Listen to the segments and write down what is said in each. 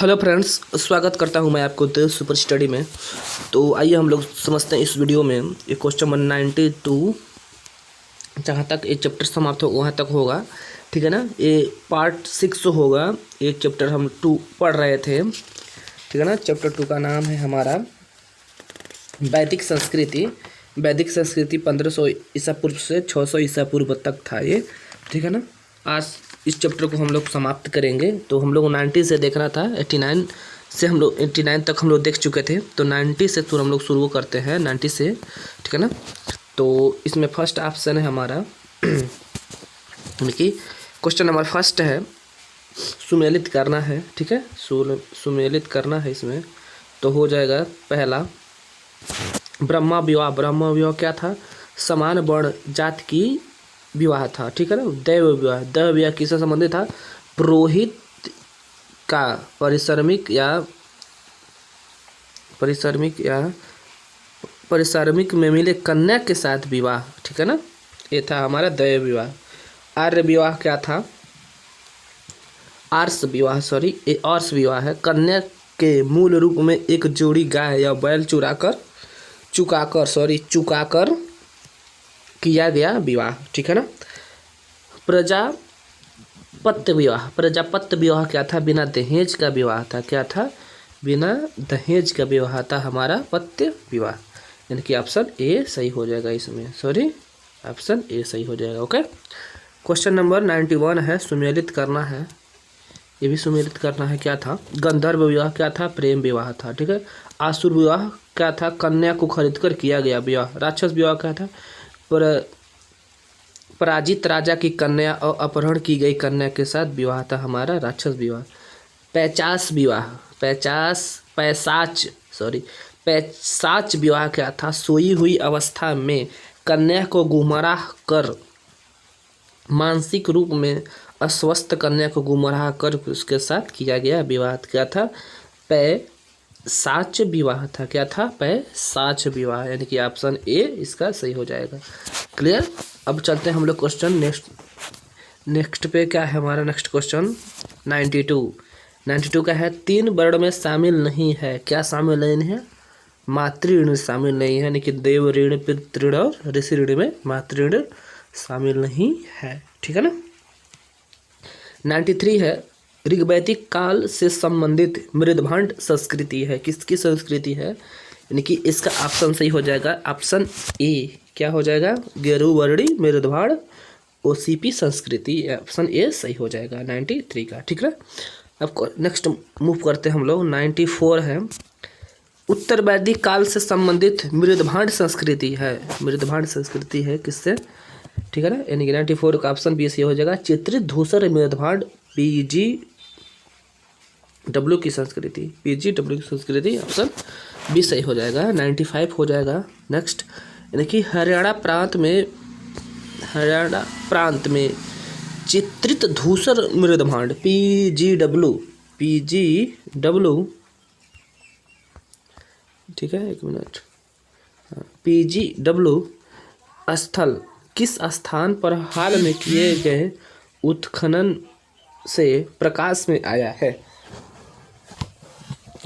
Hello friends, स्वागत करता हूं मैं आपको द सुपर स्टडी में। तो आइए हम लोग समझते हैं इस वीडियो में ये क्वेश्चन नंबर 92 जहाँ तक ये चैप्टर समाप्त हो वहाँ तक होगा, ठीक है ना। ये पार्ट 6 होगा। ये चैप्टर हम 2 पढ़ रहे थे, ठीक है ना। चैप्टर 2 का नाम है हमारा वैदिक संस्कृति। वैदिक संस्कृति 1500 ईसा पूर्व से 600 ईसा पूर्व तक था ये, ठीक है ना। आज इस चैप्टर को हम लोग समाप्त करेंगे। तो हम लोग 90 से देखना था, 89 से हम लोग 89 तक हम लोग देख चुके थे। तो 90 से तो हम लोग शुरू करते हैं, 90 से, ठीक है ना। तो इसमें फर्स्ट ऑप्शन है हमारा देखिए, क्वेश्चन नंबर फर्स्ट है सुमेलित करना है, ठीक है। सुमेलित करना है इसमें। तो हो जाएगा पहला ब्रह्मा विवाह। ब्रह्मा विवाह क्या था? समान वर्ण जात की विवाह था, ठीक है ना। दैव विवाह, दैव विवाह किससे संबंधित था? पुरोहित का परिश्रमिक में मिले कन्या के साथ विवाह, ठीक है ना। ये था हमारा दैव विवाह। आर्य विवाह क्या था? आर्ष विवाह, सॉरी, ये आर्ष विवाह है। कन्या के मूल रूप में एक जोड़ी गाय या बैल चुकाकर किया गया विवाह, ठीक है ना। प्रजापत्य विवाह क्या था? बिना दहेज का विवाह था। क्या था? बिना दहेज का विवाह था हमारा पत्य विवाह, यानी कि ऑप्शन ए सही हो जाएगा इसमें, सॉरी, ऑप्शन ए सही हो जाएगा। ओके। क्वेश्चन नंबर 91 है सुमेलित करना है। ये भी सुमेलित करना है। क्या था? गंधर्व विवाह क्या था? प्रेम विवाह था, ठीक है। आसुर विवाह क्या था? कन्या को खरीदकर किया गया विवाह। राक्षस विवाह क्या था? पराजित राजा की कन्या और अपहरण की गई कन्या के साथ विवाह था हमारा राक्षस विवाह। पैशाच विवाह क्या था? सोई हुई अवस्था में कन्या को गुमराह कर, मानसिक रूप में अस्वस्थ कन्या को गुमराह कर उसके साथ किया गया विवाह। क्या था? पैशाच विवाह था। क्या था? पैशाच विवाह, यानी कि ऑप्शन ए इसका सही हो जाएगा। क्लियर। अब चलते हैं हम लोग क्वेश्चन नेक्स्ट पे। क्या है हमारा नेक्स्ट क्वेश्चन? 92 का है 3 वर्ण में शामिल नहीं है। क्या शामिल नहीं है? मातृ शामिल नहीं है, यानी कि देव ऋण, पितृ ऋण और ऋषि ऋण में मातृ ऋण शामिल नहीं है, ठीक है ना। 93 है ऋग्वैदिक काल से संबंधित मृदभांड संस्कृति है। किसकी संस्कृति है? यानी कि इसका ऑप्शन सही हो जाएगा, ऑप्शन ए। क्या हो जाएगा? गेरुवर्णी मृदभांड ओसीपी संस्कृति, ऑप्शन ए सही हो जाएगा 93 का, ठीक है। अब नेक्स्ट मूव करते हैं हम लोग। 94 है उत्तर वैदिक काल से संबंधित मृदभांड संस्कृति है। मृदभांड संस्कृति है किससे? ठीक है ना, यानी कि 94 का ऑप्शन बी सही हो जाएगा। चित्रित धूसर मृदभांड पीजीडब्ल्यू की संस्कृति, पीजीडब्ल्यू की संस्कृति, ऑप्शन बी सही हो जाएगा। 95 हो जाएगा नेक्स्ट, यानी कि हरियाणा प्रांत में चित्रित धूसर मृदभांड पीजीडब्ल्यू, ठीक है, एक मिनट, पीजीडब्ल्यू स्थल किस स्थान पर हाल में किए गए उत्खनन से प्रकाश में आया है?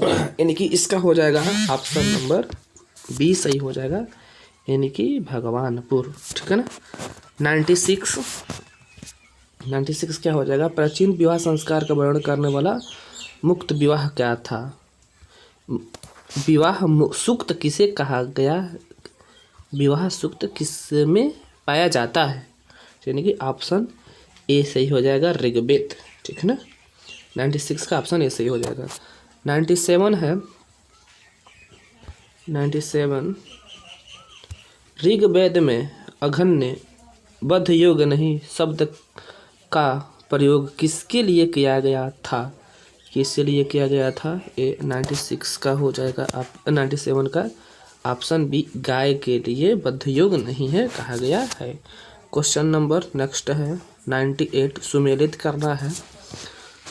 यानी कि इसका हो जाएगा ऑप्शन नंबर बी सही हो जाएगा, यानी कि भगवानपुर, ठीक है ना। 96 क्या हो जाएगा? प्राचीन विवाह संस्कार का वर्णन करने वाला मुक्त विवाह क्या था? विवाह सूक्त किसे कहा गया? विवाह सूक्त किसमें पाया जाता है? यानी कि ऑप्शन ए सही हो जाएगा, ऋग्वेद, ठीक है ना। 96 का ऑप्शन ए सही हो जाएगा। 97 है 97 ऋग्वेद में अघन्य बद्ध योग नहीं शब्द का प्रयोग किसके लिए किया गया था? किसके लिए किया गया था? ये 96 का हो जाएगा। 97 का ऑप्शन बी, गाय के लिए बद्ध योग नहीं है कहा गया है। क्वेश्चन नंबर नेक्स्ट है 98 सुमेलित करना है।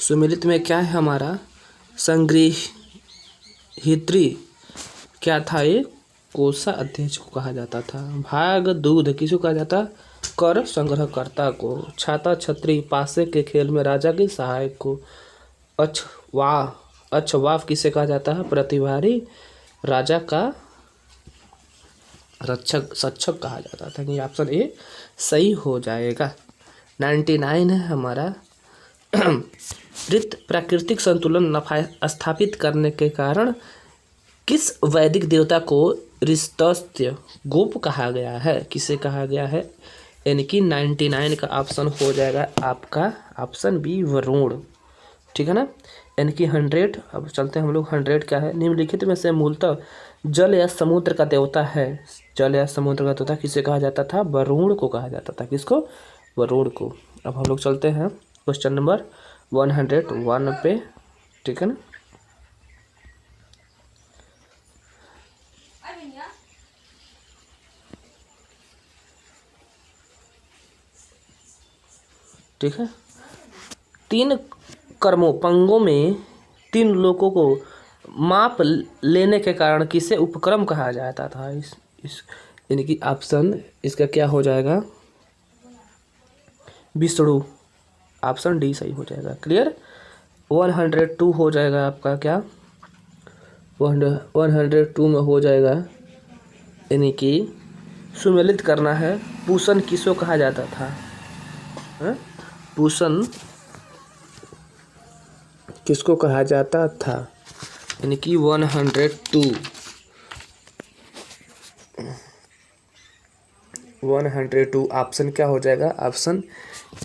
सुमेलित में क्या है हमारा? संगृहीत्री क्या था? ये कोषा अध्यक्ष को कहा जाता था। भाग दूध किसको कहा जाता? कर संग्रहकर्ता को। छाता छतरी पासे के खेल में राजा के सहायक को। अछवा अच्छवाफ किसे कहा जाता है? प्रतिभारी राजा का रक्षक सक्षक कहा जाता था। ये ऑप्शन ए सही हो जाएगा। 99 है हमारा। प्राकृतिक संतुलन स्थापित करने के कारण किस वैदिक देवता को ऋतस्य गोप कहा गया है? किसे कहा गया है? यानी कि 99 का ऑप्शन हो जाएगा आपका ऑप्शन बी वरुण। ठीक है ना। यानी कि 100। अब चलते हैं हम लोग 100 क्या है? निम्नलिखित में से मूलतः जल या समुद्र का देवता है। जल या समुद्र का देवता किसे कहा जाता था? वरुण को कहा जाता था। किसको? वरुण को। अब हम लोग चलते हैं क्वेश्चन नंबर 101 पे। ठीक है ना। ठीक है। 3 कर्मों पंगों में 3 लोगों को माप लेने के कारण किसे उपक्रम कहा जाता था? इस यानी कि ऑप्शन इसका क्या हो जाएगा? विष्णु। ऑप्शन डी सही हो जाएगा। क्लियर। 102 हो जाएगा आपका क्या? 102 में हो जाएगा यानी कि सुमेलित करना है। पूषण किसको कहा जाता था? पूषण किसको कहा जाता था? यानी कि 102 ऑप्शन क्या हो जाएगा? ऑप्शन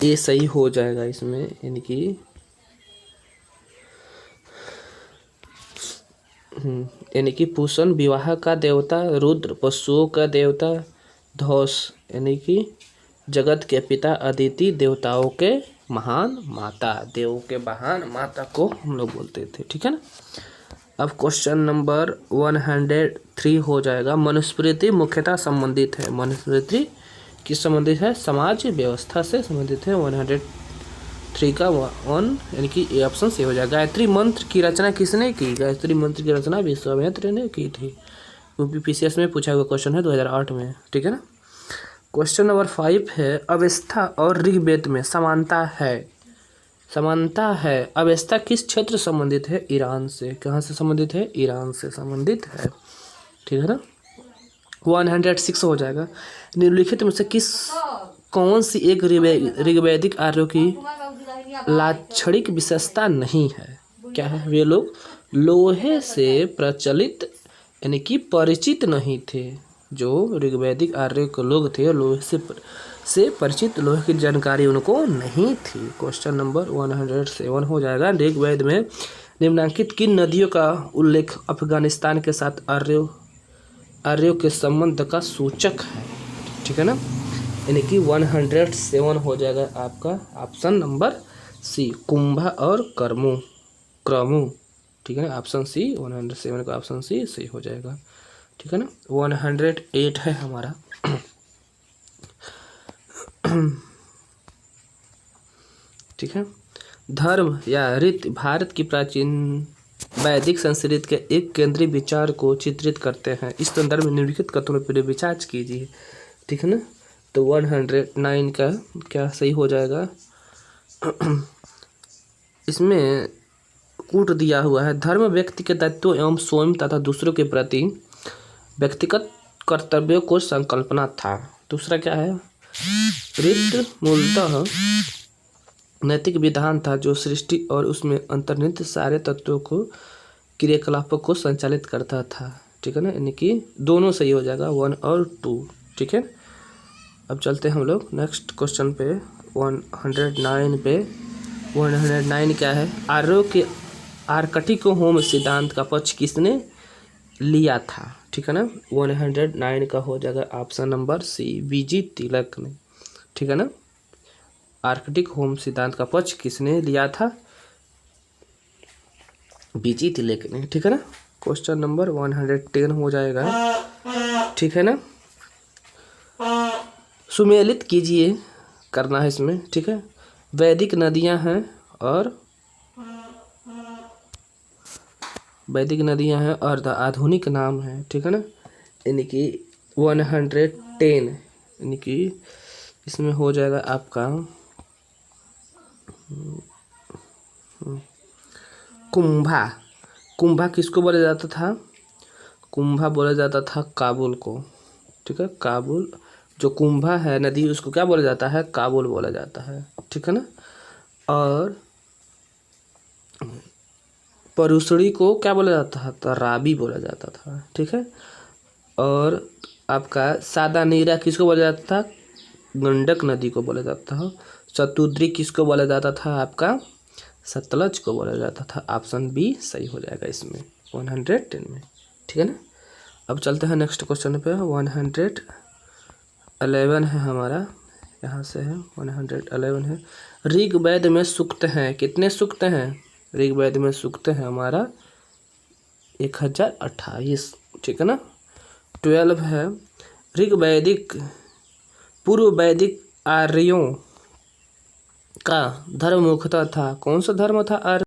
ए सही हो जाएगा इसमें। यानी कि पूषण विवाह का देवता, रुद्र पशुओं का देवता, धौस यानी कि जगत के पिता, अदिति देवताओं के महान माता, देवों के महान माता को हम लोग बोलते थे। ठीक है ना। अब क्वेश्चन नंबर 103 हो जाएगा। मनुस्मृति मुख्यतः संबंधित है। मनुस्मृति किस संबंधित है? समाज व्यवस्था से संबंधित है। 103 का 1 यानी कि ए ऑप्शन से हो जाएगा। गायत्री मंत्र की रचना किसने की? गायत्री मंत्र की रचना विश्वामित्र ने की थी। यूपीपीसीएस में पूछा हुआ क्वेश्चन है 2008 में। ठीक है ना। क्वेश्चन नंबर 5 है। अवस्था और ऋग्वेद में समानता है। समानता है। अवस्था किस क्षेत्र संबंधित है? ईरान से। कहाँ से संबंधित है? ईरान से संबंधित है। ठीक है ना। 106 हो जाएगा। निम्नलिखित में से कौन सी एक ऋग्वैदिक आर्यों की लाक्षणिक विशेषता नहीं है? क्या है? वे लोग लोहे से प्रचलित यानी कि परिचित नहीं थे। जो ऋग्वैदिक आर्य के लोग थे लोहे से परिचित, लोहे की जानकारी उनको नहीं थी। क्वेश्चन नंबर 107 हो जाएगा। ऋग्वेद में निम्नलिखित किन नदियों का उल्लेख अफगानिस्तान के साथ आर्यों के संबंध का सूचक है? ठीक है ना। यानी कि 107 हो जाएगा आपका ऑप्शन नंबर सी, कुंभा और क्रमु। ठीक है ना। ऑप्शन सी 107 का ऑप्शन सी सही हो जाएगा। ठीक है ना। 108 है हमारा। ठीक है। धर्म या रीति भारत की प्राचीन वैदिक संस्कृति के एक केंद्रीय विचार को चित्रित करते हैं। इस संदर्भ में निम्नलिखित कथनों पर विचार कीजिए। ठीक है ना। तो 109 का क्या सही हो जाएगा? इसमें कूट दिया हुआ है। धर्म व्यक्ति के दायित्व एवं स्वयं तथा दूसरों के प्रति व्यक्तिगत कर्तव्यों को संकल्पना था। दूसरा क्या है? रीति मूलतः नैतिक विधान था जो सृष्टि और उसमें अंतर्निहित सारे तत्वों को क्रियाकलापों को संचालित करता था। ठीक है ना। यानी कि दोनों सही हो जाएगा 1 और 2। ठीक है। अब चलते हैं हम लोग नेक्स्ट क्वेश्चन पे 109 पे। 109 क्या है? आर्यों के आर्कटिक होम सिद्धांत का पक्ष किसने लिया था? ठीक है ना। 109 का हो जाएगा ऑप्शन नंबर सी, वीजी तिलक ने। ठीक है ना। आर्कटिक होम सिद्धांत का पक्ष किसने लिया था? वीजी तिलक ने। ठीक है ना। क्वेश्चन नंबर 110 हो जाएगा। ठीक है ना। सुमेलित कीजिए, करना है इसमें। ठीक है। वैदिक नदियां हैं और आधुनिक नाम है। ठीक है ना। यानी कि 110 यानी कि इसमें हो जाएगा आपका कुंभा। कुंभा किसको बोला जाता था? कुंभा बोला जाता था काबुल को। ठीक है, काबुल जो कुंभा है नदी उसको क्या बोला जाता है? काबुल बोला जाता है। ठीक है ना। और परुसड़ी को क्या बोला जाता था? राबी बोला जाता था। ठीक है। और आपका सादा नीरा किसको बोला जाता था? गंडक नदी को बोला जाता था। शतुद्री किसको बोला जाता था? आपका सतलज को बोला जाता था। ऑप्शन बी सही हो जाएगा इसमें 110 में। ठीक है ना। अब चलते हैं नेक्स्ट क्वेश्चन पे। 111 है हमारा, यहाँ से है 111 है। ऋग्वेद में सूक्त हैं, कितने सूक्त हैं? ऋग्वेद में सूक्त है हमारा 1028। ठीक है ना। 12 है। ऋग्वैदिक पूर्व वैदिक आर्यों का धर्म मुख्यतः था। कौन सा धर्म था?